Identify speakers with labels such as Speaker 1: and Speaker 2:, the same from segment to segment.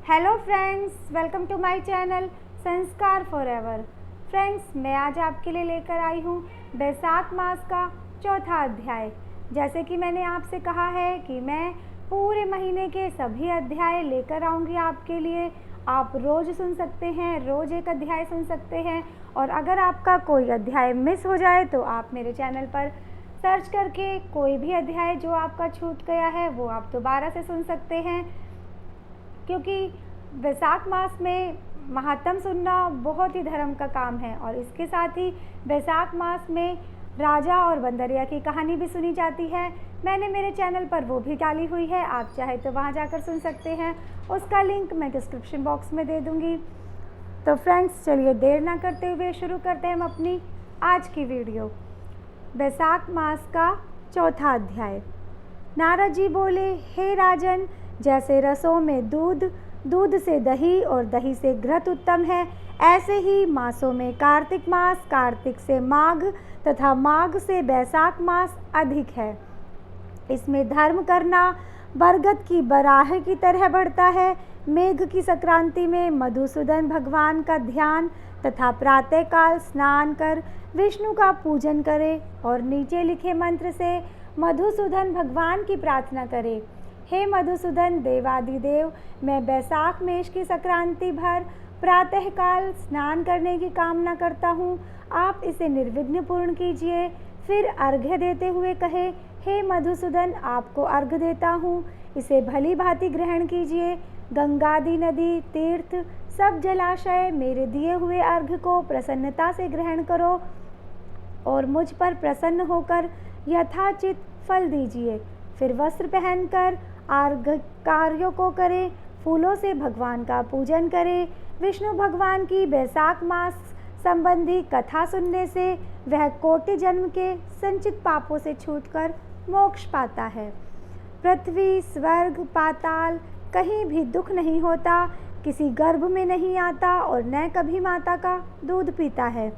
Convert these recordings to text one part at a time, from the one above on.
Speaker 1: Hello friends, welcome to my channel Sanskar forever. Friends, मैं आज आपके लिए लेकर आई हूँ बैसाख मास का चौथा अध्याय। जैसे कि मैंने आपसे कहा है कि मैं पूरे महीने के सभी अध्याय लेकर आऊँगी आपके लिए। आप रोज़ सुन सकते हैं, रोज़ एक अध्याय सुन सकते हैं। और अगर आपका कोई अध्याय मिस हो जाए तो आप मेरे चैनल पर सर्च करके कोई भी अध्याय जो आपका छूट गया है वो आप दोबारा से सुन सकते हैं। क्योंकि बैसाख मास में महात्म सुनना बहुत ही धर्म का काम है और इसके साथ ही बैसाख मास में राजा और बंदरिया की कहानी भी सुनी जाती है। मैंने मेरे चैनल पर वो भी डाली हुई है, आप चाहे तो वहाँ जाकर सुन सकते हैं। उसका लिंक मैं डिस्क्रिप्शन बॉक्स में दे दूँगी। तो फ्रेंड्स, चलिए देर ना करते हुए शुरू करते हैं हम अपनी आज की वीडियो। बैसाख मास का चौथा अध्याय। नारद जी बोले, हे राजन, जैसे रसों में दूध, दूध से दही और दही से घृत उत्तम है, ऐसे ही मासों में कार्तिक मास, कार्तिक से माघ तथा माघ से बैसाख मास अधिक है। इसमें धर्म करना बरगद की बराह की तरह बढ़ता है। मेघ की संक्रांति में मधुसूदन भगवान का ध्यान तथा प्रातःकाल स्नान कर विष्णु का पूजन करे और नीचे लिखे मंत्र से मधुसूदन भगवान की प्रार्थना करे। हे मधुसूदन देवादिदेव, मैं बैसाख मेष की संक्रांति भर प्रातःकाल स्नान करने की कामना करता हूँ। आप इसे निर्विघ्न पूर्ण कीजिए। फिर अर्घ्य देते हुए कहे, हे मधुसूदन, आपको अर्घ्य देता हूँ, इसे भली भांति ग्रहण कीजिए। गंगादि नदी, तीर्थ, सब जलाशय मेरे दिए हुए अर्घ्य को प्रसन्नता से ग्रहण करो और मुझ पर प्रसन्न होकर यथाचित फल दीजिए। फिर वस्त्र पहनकर अर्घ्य कार्यों को करें, फूलों से भगवान का पूजन करें। विष्णु भगवान की बैसाख मास संबंधी कथा सुनने से वह कोटि जन्म के संचित पापों से छूटकर मोक्ष पाता है। पृथ्वी, स्वर्ग, पाताल कहीं भी दुख नहीं होता, किसी गर्भ में नहीं आता और न कभी माता का दूध पीता है।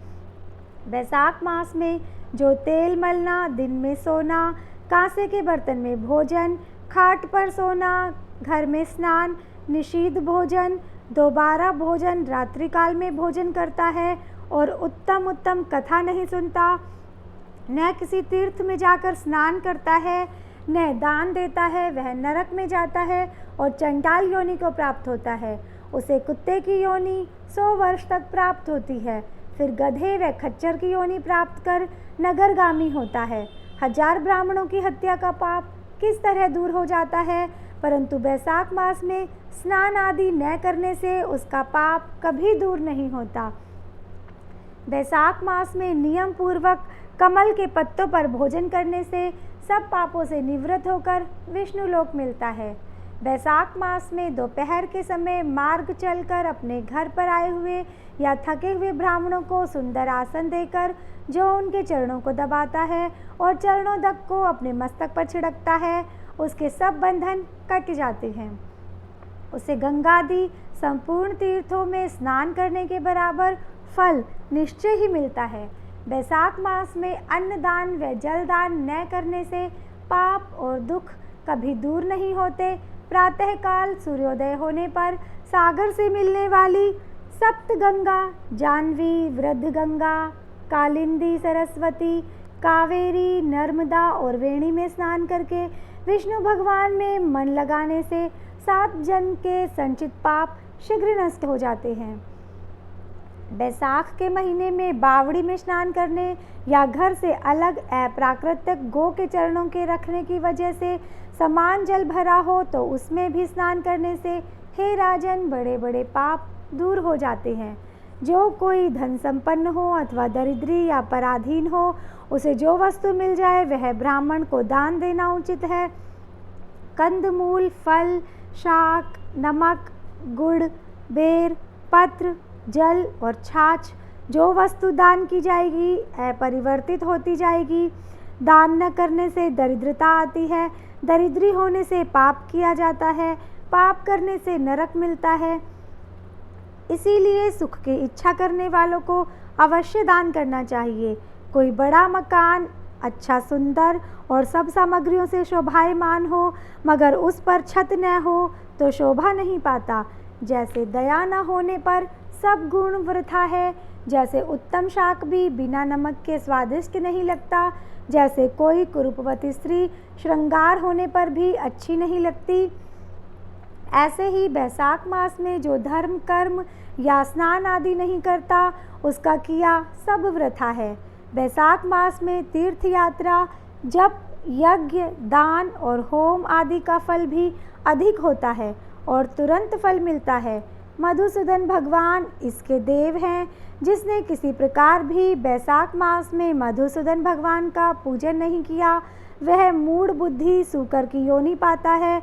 Speaker 1: बैसाख मास में जो तेल मलना, दिन में सोना, कांसे के बर्तन में भोजन, खाट पर सोना, घर में स्नान, निषिद्ध भोजन, दोबारा भोजन, रात्रिकाल में भोजन करता है और उत्तम उत्तम कथा नहीं सुनता, न किसी तीर्थ में जाकर स्नान करता है, न दान देता है, वह नरक में जाता है और चंडाल योनि को प्राप्त होता है। उसे कुत्ते की योनि 100 वर्ष तक प्राप्त होती है। फिर गधे व खच्चर की योनि प्राप्त कर नगरगामी होता है। 1000 ब्राह्मणों की हत्या का पाप किस तरह दूर हो जाता है, परंतु बैसाख मास में स्नान आदि न करने से उसका पाप कभी दूर नहीं होता। बैसाख मास में नियम पूर्वक कमल के पत्तों पर भोजन करने से सब पापों से निवृत्त होकर विष्णु लोक मिलता है। बैसाख मास में दोपहर के समय मार्ग चलकर अपने घर पर आए हुए या थके हुए ब्राह्मणों को सुंदर आसन देकर जो उनके चरणों को दबाता है और चरणोदक को अपने मस्तक पर छिड़कता है, उसके सब बंधन कट जाते हैं। उसे गंगादि संपूर्ण तीर्थों में स्नान करने के बराबर फल निश्चय ही मिलता है। बैसाख मास में अन्नदान व जलदान न करने से पाप और दुख कभी दूर नहीं होते। प्रातःकाल सूर्योदय होने पर सागर से मिलने वाली सप्त गंगा, जानवी, वृद्ध गंगा, कालिंदी, सरस्वती, कावेरी, नर्मदा और वेणी में स्नान करके विष्णु भगवान में मन लगाने से 7 जन्म के संचित पाप शीघ्र नष्ट हो जाते हैं। बैसाख के महीने में बावड़ी में स्नान करने या घर से अलग अप्राकृतिक गो के चरणों के रखने की वजह से समान जल भरा हो तो उसमें भी स्नान करने से, हे राजन, बड़े बड़े पाप दूर हो जाते हैं। जो कोई धन संपन्न हो अथवा दरिद्री या पराधीन हो, उसे जो वस्तु मिल जाए वह ब्राह्मण को दान देना उचित है। कंदमूल, फल, शाक, नमक, गुड़, बेर, पत्र, जल और छाछ जो वस्तु दान की जाएगी अपरिवर्तित होती जाएगी। दान न करने से दरिद्रता आती है, दरिद्री होने से पाप किया जाता है, पाप करने से नरक मिलता है। इसीलिए सुख की इच्छा करने वालों को अवश्य दान करना चाहिए। कोई बड़ा मकान अच्छा सुंदर और सब सामग्रियों से शोभायमान हो, मगर उस पर छत न हो तो शोभा नहीं पाता। जैसे दया न होने पर सब गुण वृथा है, जैसे उत्तम शाक भी बिना नमक के स्वादिष्ट नहीं लगता, जैसे कोई कुरूपवती स्त्री श्रृंगार होने पर भी अच्छी नहीं लगती, ऐसे ही बैसाख मास में जो धर्म कर्म या स्नान आदि नहीं करता, उसका किया सब वृथा है। बैसाख मास में तीर्थ यात्रा, जप, यज्ञ, दान और होम आदि का फल भी अधिक होता है और तुरंत फल मिलता है। मधुसूदन भगवान इसके देव हैं। जिसने किसी प्रकार भी बैसाख मास में मधुसूदन भगवान का पूजन नहीं किया, वह मूढ़ बुद्धि सूकर की योनि पाता है।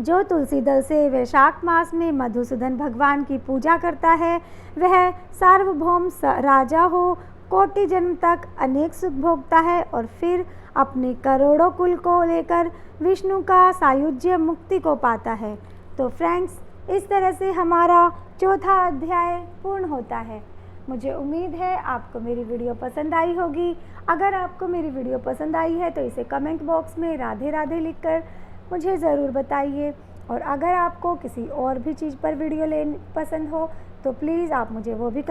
Speaker 1: जो तुलसी दल से वैशाख मास में मधुसूदन भगवान की पूजा करता है, वह सार्वभौम राजा हो, कोटि जन्म तक अनेक सुख भोगता है और फिर अपने करोड़ों कुल को लेकर विष्णु का सायुज्य मुक्ति को पाता है। तो फ्रेंड्स, इस तरह से हमारा चौथा अध्याय पूर्ण होता है। मुझे उम्मीद है आपको मेरी वीडियो पसंद आई होगी। अगर आपको मेरी वीडियो पसंद आई है तो इसे कमेंट बॉक्स में राधे राधे लिखकर मुझे ज़रूर बताइए। और अगर आपको किसी और भी चीज़ पर वीडियो पसंद हो तो प्लीज़ आप मुझे वो भी